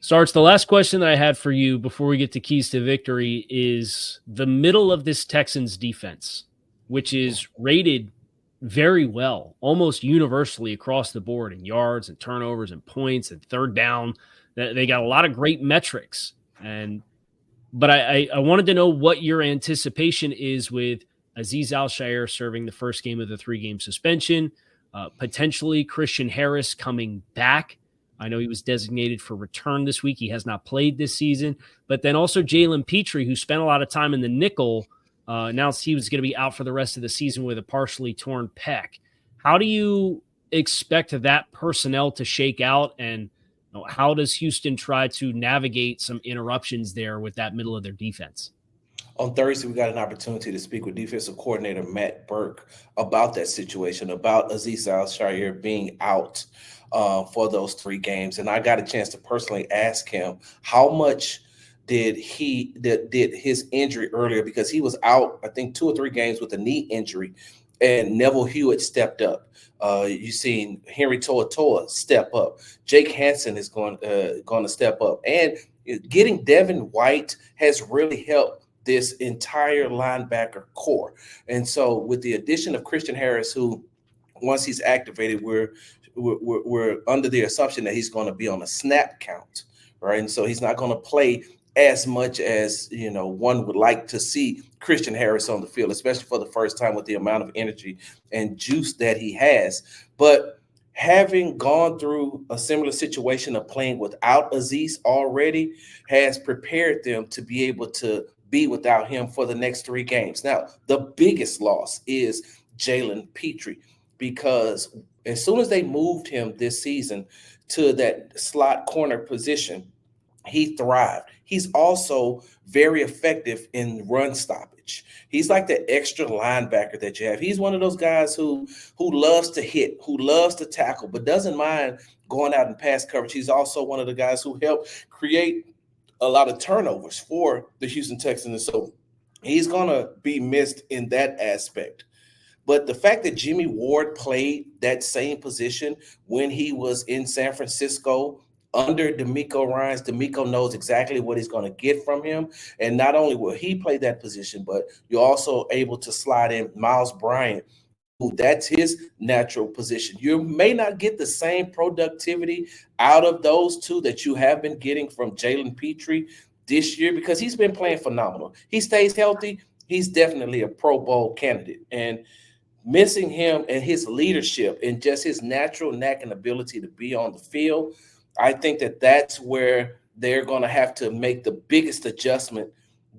Sarge, the last question that I had for you before we get to keys to victory is the middle of this Texans defense, which is rated very well, almost universally across the board in yards and turnovers and points and third down. They got a lot of great metrics. But I wanted to know what your anticipation is with Azeez Al-Shaair serving the first game of the 3-game suspension, potentially Christian Harris coming back. I know he was designated for return this week. He has not played this season. But then also Jalen Petrie, who spent a lot of time in the nickel, announced he was going to be out for the rest of the season with a partially torn pec. How do you expect that personnel to shake out? And how does Houston try to navigate some interruptions there with that middle of their defense? On Thursday, we got an opportunity to speak with defensive coordinator Matt Burke about that situation, about Azeez Al-Shaair being out for those 3 games. And I got a chance to personally ask him how much did his injury earlier, because he was out, I think, 2 or 3 games with a knee injury, and Neville Hewitt stepped up. You've seen Henry To'oTo'o step up. Jake Hansen is going to step up. And getting Devin White has really helped this entire linebacker core. And so with the addition of Christian Harris, who once he's activated, we're under the assumption that he's going to be on a snap count, right? And so he's not going to play as much as, one would like to see Christian Harris on the field, especially for the first time with the amount of energy and juice that he has. But having gone through a similar situation of playing without Azeez already has prepared them to be able to be without him for the next 3 games. Now, the biggest loss is Jalen Petrie, because as soon as they moved him this season to that slot corner position, he thrived. He's also very effective in run stoppage. He's like the extra linebacker that you have. He's one of those guys who loves to hit, who loves to tackle, but doesn't mind going out and pass coverage. He's also one of the guys who helped create a lot of turnovers for the Houston Texans. And so he's going to be missed in that aspect. But the fact that Jimmy Ward played that same position when he was in San Francisco under DeMeco Ryans, DeMeco knows exactly what he's going to get from him. And not only will he play that position, but you're also able to slide in Miles Bryant, who that's his natural position. You may not get the same productivity out of those two that you have been getting from Jalen Petrie this year, because he's been playing phenomenal. He stays healthy. He's definitely a Pro Bowl candidate. And missing him and his leadership and just his natural knack and ability to be on the field, I think that that's where they're going to have to make the biggest adjustment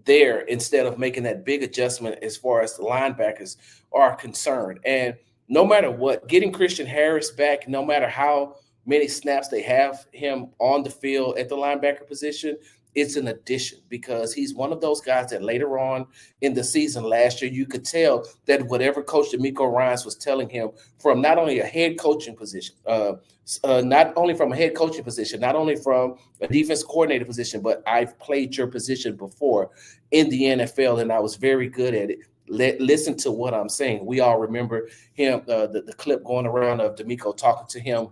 there instead of making that big adjustment as far as the linebackers are concerned. And no matter what, getting Christian Harris back, no matter how many snaps they have him on the field at the linebacker position, it's an addition, because he's one of those guys that later on in the season last year, you could tell that whatever Coach DeMeco Ryans was telling him from not only a head coaching position, not only from a defense coordinator position, but I've played your position before in the NFL and I was very good at it. Listen to what I'm saying. We all remember him, the clip going around of DeMeco talking to him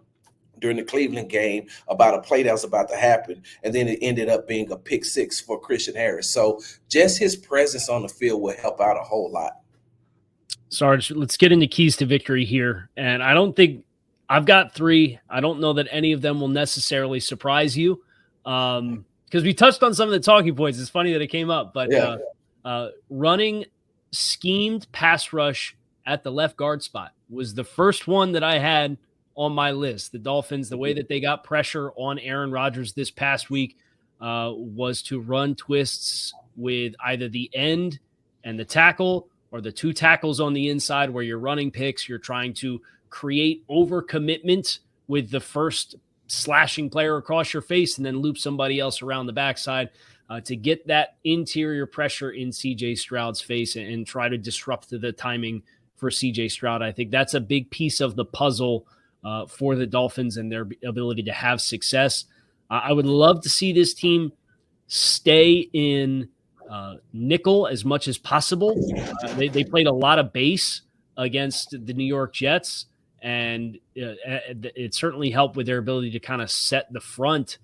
during the Cleveland game about a play that was about to happen, and then it ended up being a pick 6 for Christian Harris. So just his presence on the field will help out a whole lot. Sarge, let's get into keys to victory here. And I don't think I've got 3. I don't know that any of them will necessarily surprise you, because we touched on some of the talking points. It's funny that it came up, but running schemed pass rush at the left guard spot was the first one that I had on my list. The Dolphins, the way that they got pressure on Aaron Rodgers this past week was to run twists with either the end and the tackle or the 2 tackles on the inside where you're running picks. You're trying to create overcommitment with the first slashing player across your face and then loop somebody else around the backside to get that interior pressure in CJ Stroud's face and try to disrupt the timing for CJ Stroud. I think that's a big piece of the puzzle for the Dolphins and their ability to have success. I would love to see this team stay in nickel as much as possible. They played a lot of base against the New York Jets, and it certainly helped with their ability to kind of set the front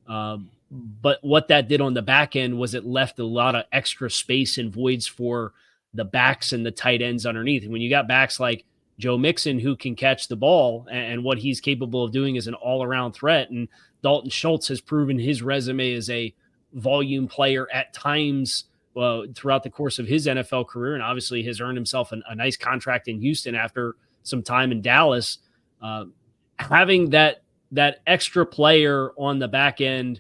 But what that did on the back end was it left a lot of extra space and voids for the backs and the tight ends underneath. And when you got backs like Joe Mixon, who can catch the ball, and what he's capable of doing is an all-around threat, and Dalton Schultz has proven his resume as a volume player at times throughout the course of his NFL career, and obviously has earned himself a nice contract in Houston after some time in Dallas. Having that extra player on the back end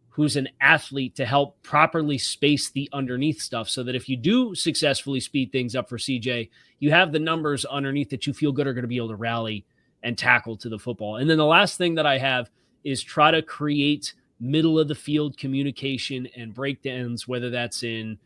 who's an athlete to help properly space the underneath stuff, so that if you do successfully speed things up for CJ, you have the numbers underneath that you feel good are going to be able to rally and tackle to the football. And then the last thing that I have is try to create middle of the field communication and breakdowns, whether that's in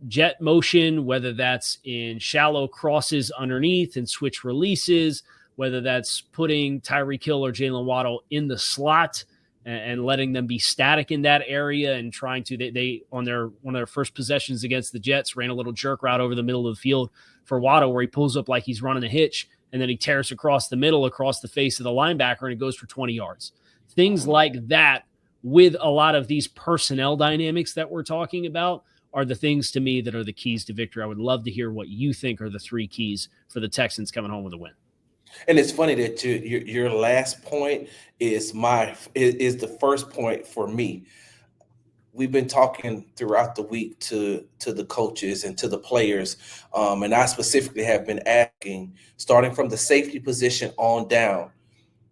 jet motion, whether that's in shallow crosses underneath and switch releases, whether that's putting Tyreek Hill or Jalen Waddle in the slot and letting them be static in that area, and trying to, they on one of their first possessions against the Jets ran a little jerk route over the middle of the field for Waddle, where he pulls up like he's running a hitch, and then he tears across the middle, across the face of the linebacker, and it goes for 20 yards. Things like that, with a lot of these personnel dynamics that we're talking about, are the things to me that are the keys to victory. I would love to hear what you think are the 3 keys for the Texans coming home with a win. And it's funny that your last point is the first point for me. We've been talking throughout the week to the coaches and to the players, and I specifically have been asking, starting from the safety position on down,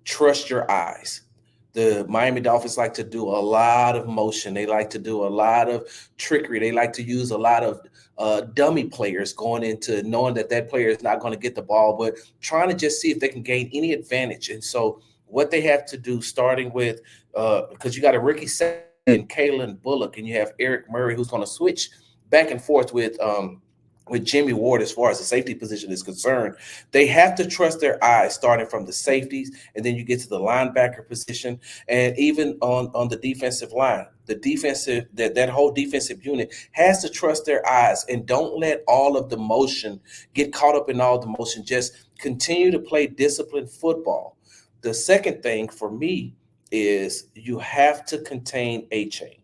trust your eyes. The Miami Dolphins like to do a lot of motion. They like to do a lot of trickery. They like to use a lot of dummy players going into knowing that player is not going to get the ball, but trying to just see if they can gain any advantage. And so what they have to do, starting with, because you got a Ricky Sanders and Kalen Bullock, and you have Eric Murray, who's going to switch back and forth with Jimmy Ward as far as the safety position is concerned. They have to trust their eyes, starting from the safeties, and then you get to the linebacker position, and even on the defensive line. The defensive, that whole defensive unit has to trust their eyes, and don't let all of the motion get caught up in all the motion. Just continue to play disciplined football. The second thing for me is you have to contain A-Chain.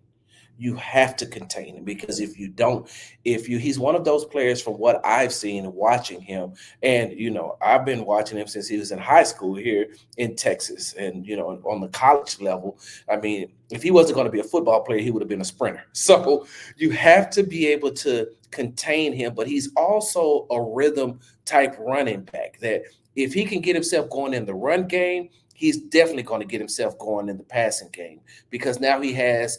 You have to contain him, because if you don't, he's one of those players, from what I've seen watching him, and I've been watching him since he was in high school here in Texas, and on the college level. I mean, if he wasn't going to be a football player, he would have been a sprinter. So you have to be able to contain him, but he's also a rhythm type running back that if he can get himself going in the run game, he's definitely going to get himself going in the passing game, because now he has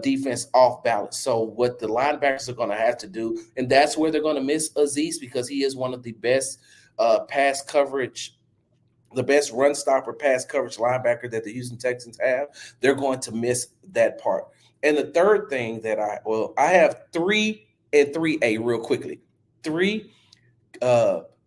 defense off balance. So what the linebackers are going to have to do, and that's where they're going to miss Azeez, because he is one of the best pass coverage, the best run stopper pass coverage linebacker that the Houston Texans have. They're going to miss that part. And the third thing that I have 3 and 3A real quickly. 3,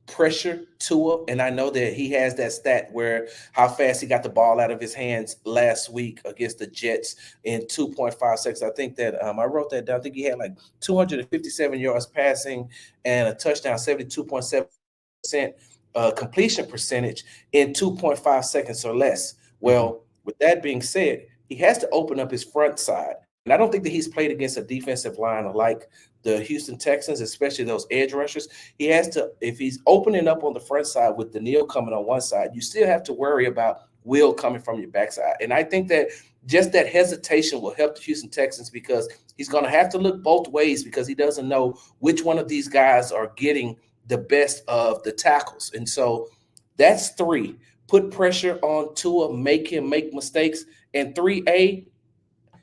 pressure Tua, and I know that he has that stat where how fast he got the ball out of his hands last week against the Jets in 2.5 seconds. I think that I wrote that down. I think he had like 257 yards passing and a touchdown, 72.7% completion percentage in 2.5 seconds or less. Well, with that being said, he has to open up his front side. And I don't think that he's played against a defensive line like the Houston Texans, especially those edge rushers. He has to, if he's opening up on the front side with Daniil coming on one side, you still have to worry about Will coming from your backside. And I think that just that hesitation will help the Houston Texans, because he's going to have to look both ways, because he doesn't know which one of these guys are getting the best of the tackles. And so that's 3. Put pressure on Tua, make him make mistakes. And 3A,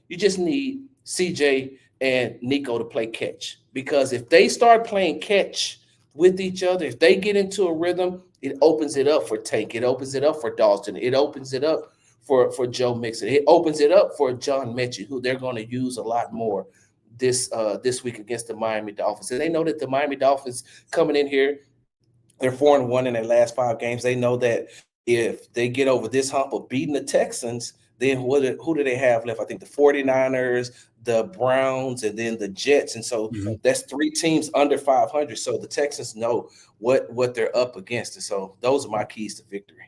you just need CJ and Nico to play catch, because if they start playing catch with each other, if they get into a rhythm, it opens it up for Tank. It opens it up for Dalton. It opens it up for Joe Mixon. It opens it up for John Mechie, who they're going to use a lot more this week against the Miami Dolphins. And they know that the Miami Dolphins coming in here, they're 4-1 in their last 5 games. They know that if they get over this hump of beating the Texans, then who do they have left? I think the 49ers, the Browns, and then the Jets. And so that's 3 teams under 500. So the Texans know what they're up against. And so those are my keys to victory.